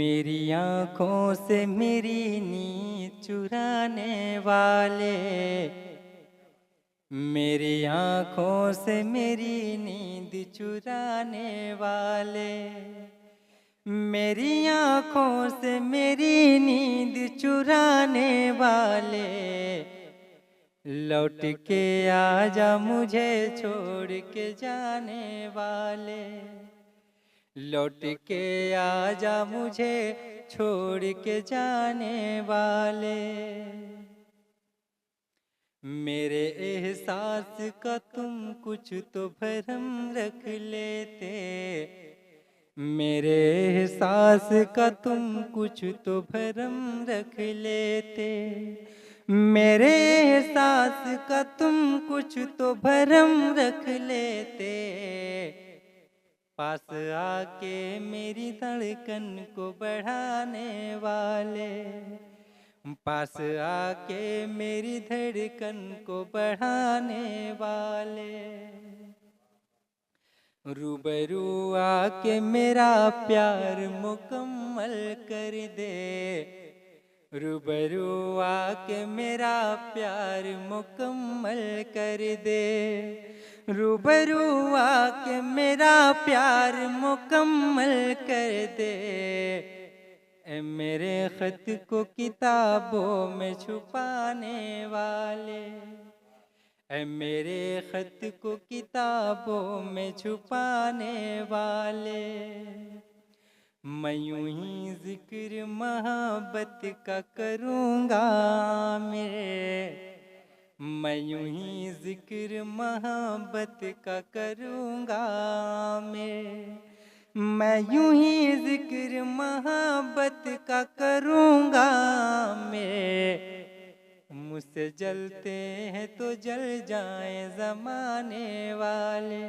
मेरी आँखों से मेरी नींद चुराने वाले, मेरी आँखों से मेरी नींद चुराने वाले, मेरी आँखों से मेरी नींद चुराने वाले, लौट के आजा मुझे छोड़ के जाने वाले, लौट के आजा मुझे छोड़ के जाने वाले। मेरे एहसास का तुम कुछ तो भरम रख लेते, मेरे एहसास का तुम कुछ तो भरम रख लेते, मेरे एहसास का तुम कुछ तो भरम रख लेते, पास आके मेरी धड़कन को बढ़ाने वाले, पास आके मेरी धड़कन को बढ़ाने वाले, रूबरू आके मेरा प्यार मुकम्मल कर दे, रूबरू आके मेरा प्यार मुकम्मल कर दे, रूबरू आके मेरा प्यार मुकम्मल कर दे, ए मेरे खत को किताबों में छुपाने वाले, ए मेरे खत को किताबों में छुपाने वाले, मैं यूं ही जिक्र मोहब्बत का करूँगा मेरे, मैं यूं ही जिक्र मोहब्बत का करूँगा मैं यूं ही जिक्र मोहब्बत का करूँगा मैं, मुझसे जलते हैं तो जल जाएं ज़माने वाले।